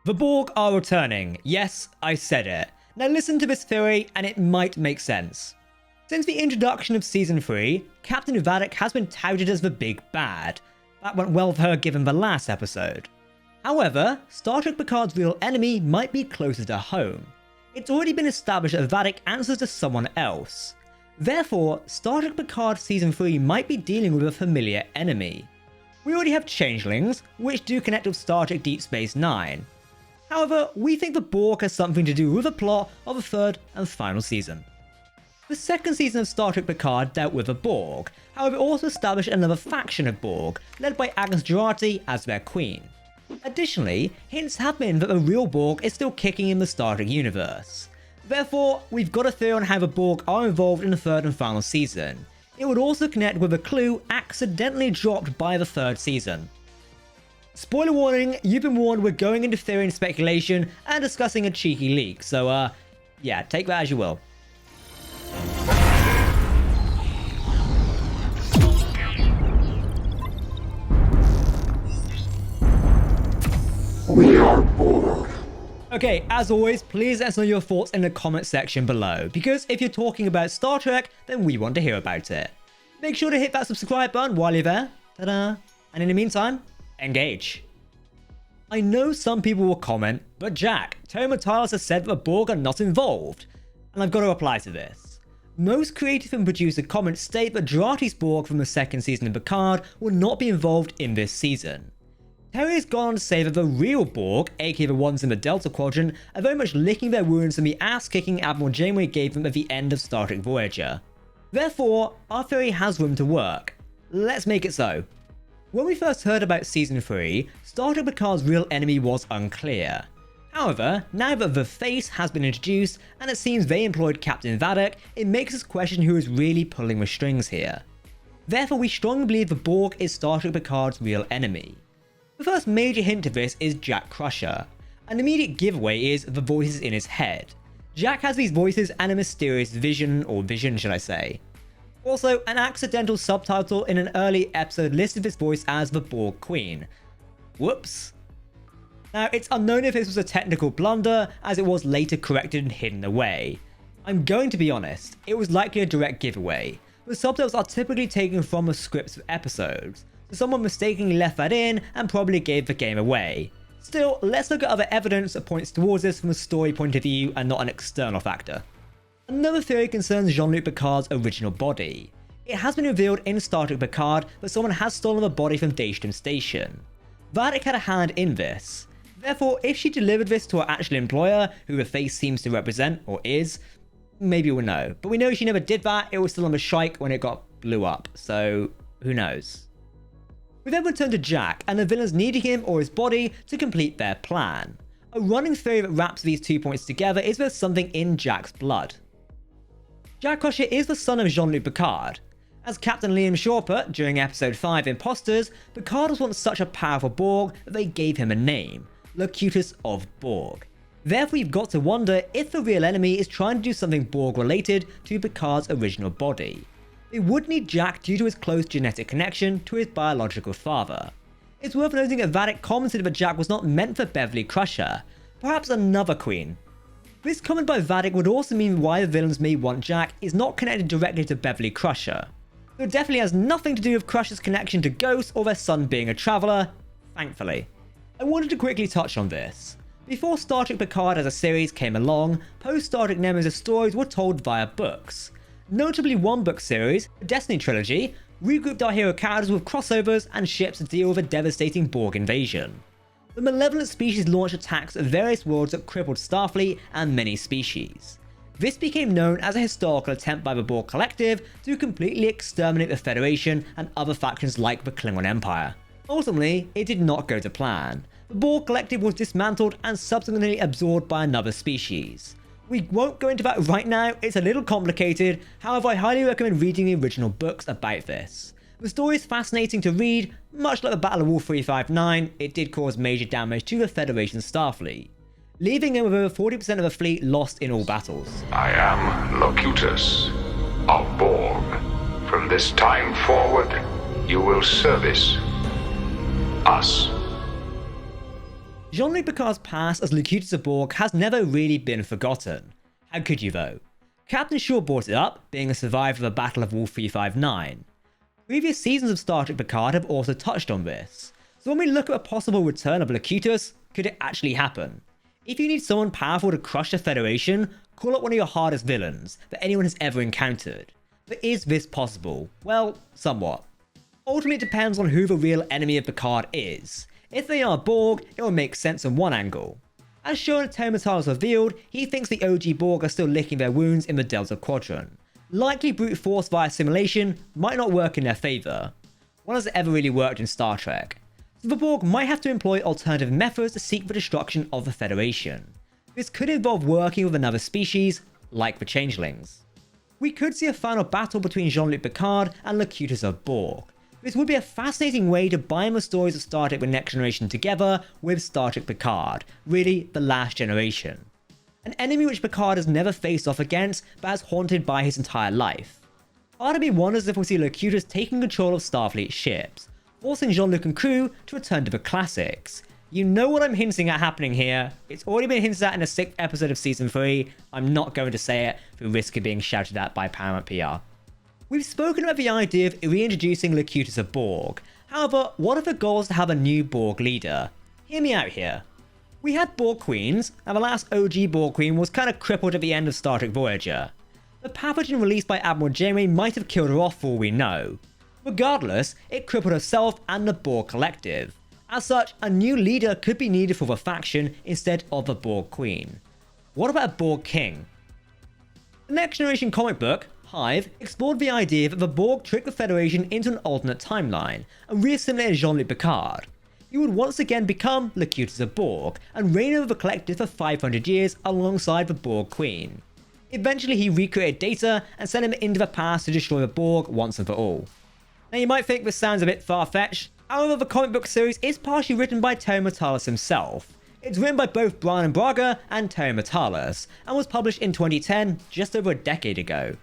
The Borg are returning. Yes, I said it. Now listen to this theory and it might make sense. Since the introduction of Season 3, Captain Vadic has been touted as the big bad. That went well for her given the last episode. However, Star Trek Picard's real enemy might be closer to home. It's already been established that Vadic answers to someone else. Therefore, Star Trek Picard Season 3 might be dealing with a familiar enemy. We already have Changelings, which do connect with Star Trek Deep Space Nine. However, we think the Borg has something to do with the plot of the third and final season. The second season of Star Trek Picard dealt with the Borg, however it also established another faction of Borg, led by Agnes Jurati as their queen. Additionally, hints have been that the real Borg is still kicking in the Star Trek universe. Therefore, we've got a theory on how the Borg are involved in the third and final season. It would also connect with a clue accidentally dropped by the third season. Spoiler warning, you've been warned we're going into theory and speculation and discussing a cheeky leak, so yeah, take that as you will. We are Borg. Okay, as always, please let us know your thoughts in the comment section below, because if you're talking about Star Trek, then we want to hear about it. Make sure to hit that subscribe button while you're there. Ta-da! And in the meantime, engage. I know some people will comment, but Jack, Terry Matalas has said that the Borg are not involved. And I've got to reply to this. Most creative and producer comments state that Jurati's Borg from the second season of Picard will not be involved in this season. Terry has gone on to say that the real Borg, aka the ones in the Delta Quadrant, are very much licking their wounds from the ass-kicking Admiral Janeway gave them at the end of Star Trek Voyager. Therefore, our theory has room to work. Let's make it so. When we first heard about Season 3, Star Trek Picard's real enemy was unclear. However, now that the Face has been introduced and it seems they employed Captain Vadic, it makes us question who is really pulling the strings here. Therefore, we strongly believe the Borg is Star Trek Picard's real enemy. The first major hint of this is Jack Crusher. An immediate giveaway is the voices in his head. Jack has these voices and a mysterious vision, or vision should I say. Also, an accidental subtitle in an early episode listed this voice as the Borg Queen. Whoops. Now, it's unknown if this was a technical blunder, as it was later corrected and hidden away. I'm going to be honest, it was likely a direct giveaway. The subtitles are typically taken from the scripts of episodes, so someone mistakenly left that in and probably gave the game away. Still, let's look at other evidence that points towards this from a story point of view and not an external factor. Another theory concerns Jean-Luc Picard's original body. It has been revealed in Star Trek Picard that someone has stolen the body from Daystrom Station. Vadic had a hand in this. Therefore, if she delivered this to her actual employer, who the Face seems to represent, or is, maybe we'll know. But we know she never did that, it was still on the Shrike when it got blew up, so who knows. We then return to Jack, and the villains needing him or his body to complete their plan. A running theory that wraps these 2 points together is there's something in Jack's blood. Jack Crusher is the son of Jean-Luc Picard. As Captain Liam Shaw put during episode 5 Imposters, Picard was once such a powerful Borg that they gave him a name, Locutus of Borg. Therefore, you've got to wonder if the real enemy is trying to do something Borg related to Picard's original body. They would need Jack due to his close genetic connection to his biological father. It's worth noting that Vadic commented that Jack was not meant for Beverly Crusher, perhaps another queen. This comment by Vadic would also mean why the villains may want Jack is not connected directly to Beverly Crusher. Though it definitely has nothing to do with Crusher's connection to Ghost or their son being a traveller, thankfully. I wanted to quickly touch on this. Before Star Trek Picard as a series came along, post-Star Trek Nemesis stories were told via books. Notably, one book series, the Destiny trilogy, regrouped our hero characters with crossovers and ships to deal with a devastating Borg invasion. The malevolent species launched attacks at various worlds that crippled Starfleet and many species. This became known as a historical attempt by the Borg Collective to completely exterminate the Federation and other factions like the Klingon Empire. Ultimately, it did not go to plan. The Borg Collective was dismantled and subsequently absorbed by another species. We won't go into that right now, it's a little complicated, however I highly recommend reading the original books about this. The story is fascinating to read, much like the Battle of Wolf 359, it did cause major damage to the Federation Starfleet, leaving them with over 40% of the fleet lost in all battles. I am Locutus of Borg. From this time forward, you will service us. Jean-Luc Picard's past as Locutus of Borg has never really been forgotten. How could you though? Captain Shaw brought it up, being a survivor of the Battle of Wolf 359. Previous seasons of Star Trek Picard have also touched on this. So when we look at a possible return of Locutus, could it actually happen? If you need someone powerful to crush the Federation, call up one of your hardest villains that anyone has ever encountered. But is this possible? Well, somewhat. Ultimately, it depends on who the real enemy of Picard is. If they are Borg, it will make sense on one angle. As shown at Touted revealed, he thinks the OG Borg are still licking their wounds in the Delta Quadrant. Likely brute force via simulation might not work in their favour. When has it ever really worked in Star Trek? So the Borg might have to employ alternative methods to seek the destruction of the Federation. This could involve working with another species, like the Changelings. We could see a final battle between Jean-Luc Picard and Locutus of Borg. This would be a fascinating way to bind the stories of Star Trek The Next Generation together with Star Trek Picard, really the last generation. An enemy which Picard has never faced off against, but has haunted by his entire life. Part of me wonders if we'll see Locutus taking control of Starfleet ships, forcing Jean-Luc and crew to return to the classics. You know what I'm hinting at happening here. It's already been hinted at in the 6th episode of Season 3. I'm not going to say it for risk of being shouted at by Paramount PR. We've spoken about the idea of reintroducing Locutus of Borg. However, what if the goal is to have a new Borg leader? Hear me out here. We had Borg Queens, and the last OG Borg Queen was kind of crippled at the end of Star Trek Voyager. The pathogen released by Admiral Janeway might have killed her off for all we know. Regardless, it crippled herself and the Borg Collective. As such, a new leader could be needed for the faction instead of the Borg Queen. What about a Borg King? The Next Generation comic book, Hive, explored the idea that the Borg tricked the Federation into an alternate timeline and re-assimilated Jean-Luc Picard. He would once again become Locutus of Borg and reign over the Collective for 500 years alongside the Borg Queen. Eventually he recreated Data and sent him into the past to destroy the Borg once and for all. Now you might think this sounds a bit far-fetched, however the comic book series is partially written by Terry Matalas himself. It's written by both Brian Braga and Terry Matalas, and was published in 2010, just over a decade ago.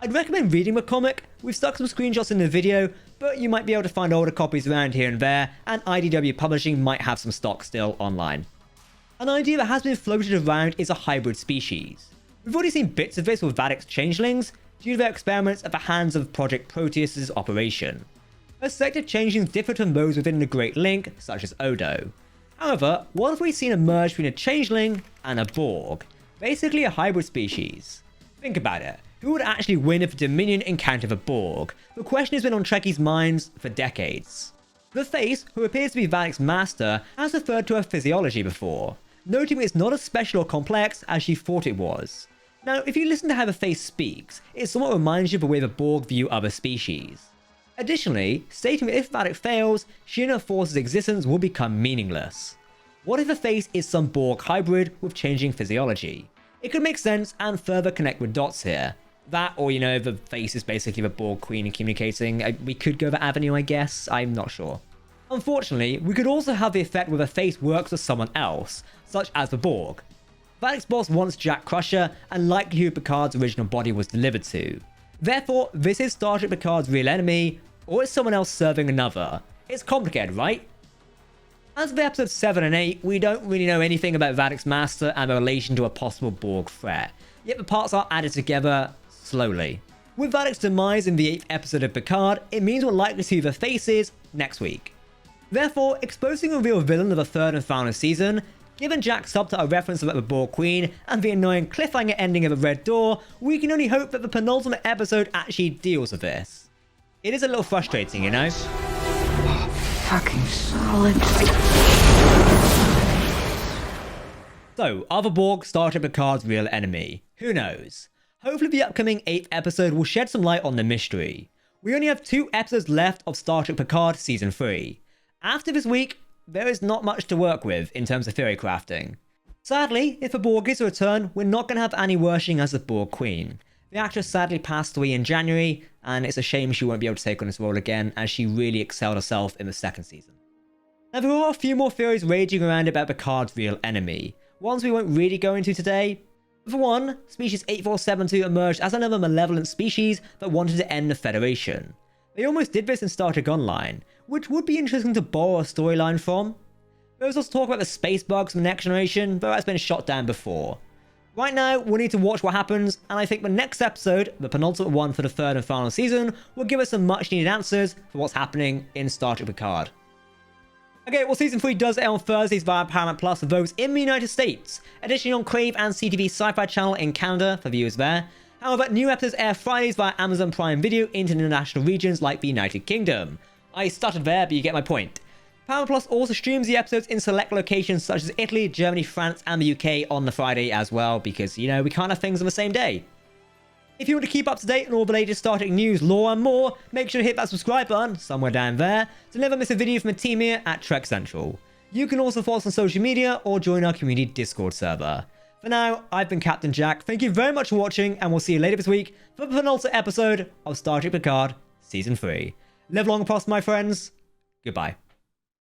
I'd recommend reading the comic. We've stuck some screenshots in the video, but you might be able to find older copies around here and there, and IDW Publishing might have some stock still online. An idea that has been floated around is a hybrid species. We've already seen bits of this with Vadic's Changelings, due to their experiments at the hands of Project Proteus' operation. A set of changelings differ from those within the Great Link, such as Odo. However, what have we seen emerge between a changeling and a Borg? Basically a hybrid species. Think about it. Who would actually win if the Dominion encountered the Borg? The question has been on Trekkies' minds for decades. The Face, who appears to be Vadic's master, has referred to her physiology before, noting it's not as special or complex as she thought it was. Now, if you listen to how the Face speaks, it somewhat reminds you of the way the Borg view other species. Additionally, stating that if Vadic fails, she and her force's existence will become meaningless. What if the Face is some Borg hybrid with changing physiology? It could make sense and further connect with dots here. That, or the Face is basically the Borg Queen and communicating. We could go that avenue, I guess. I'm not sure. Unfortunately, we could also have the effect where the Face works with someone else, such as the Borg. Vadic's boss wants Jack Crusher, and likely who Picard's original body was delivered to. Therefore, this is Star Trek Picard's real enemy, or is someone else serving another? It's complicated, right? As for episodes 7 and 8, we don't really know anything about Vadic's master and the relation to a possible Borg threat, yet the parts are added together slowly. With Vadic's demise in the 8th episode of Picard, it means we're likely to see the Faces next week. Therefore, exposing a real villain of the 3rd and final season, given Jack's subtitle reference about the Borg Queen and the annoying cliffhanger ending of the Red Door, we can only hope that the penultimate episode actually deals with this. It is a little frustrating, you know? Fucking solid. So, are the Borg Star Trek Picard's real enemy? Who knows? Hopefully the upcoming 8th episode will shed some light on the mystery. We only have 2 episodes left of Star Trek Picard Season 3. After this week, there is not much to work with in terms of theory crafting. Sadly, if the Borg is to return, we're not going to have Annie Wersching as the Borg Queen. The actress sadly passed away in January, and it's a shame she won't be able to take on this role again, as she really excelled herself in the 2nd season. Now, there are a few more theories raging around about Picard's real enemy, ones we won't really go into today. For one, Species 8472 emerged as another malevolent species that wanted to end the Federation. They almost did this in Star Trek Online, which would be interesting to borrow a storyline from. There was also talk about the space bugs from the Next Generation, but that's been shot down before. Right now, we'll need to watch what happens, and I think the next episode, the penultimate one for the third and final season, will give us some much needed answers for what's happening in Star Trek Picard. Okay, well, Season 3 does air on Thursdays via Paramount Plus for those in the United States, additionally on Crave and CTV Sci-Fi Channel in Canada for viewers there. However, new episodes air Fridays via Amazon Prime Video into international regions like the United Kingdom. I stuttered there, but you get my point. Paramount Plus also streams the episodes in select locations such as Italy, Germany, France, and the UK on the Friday as well, because, you know, we can't have things on the same day. If you want to keep up to date on all the latest Star Trek news, lore, and more, make sure to hit that subscribe button somewhere down there to never miss a video from the team here at Trek Central. You can also follow us on social media or join our community Discord server. For now, I've been Captain Jack. Thank you very much for watching, and we'll see you later this week for the penultimate episode of Star Trek Picard Season 3. Live long and prosper, my friends. Goodbye.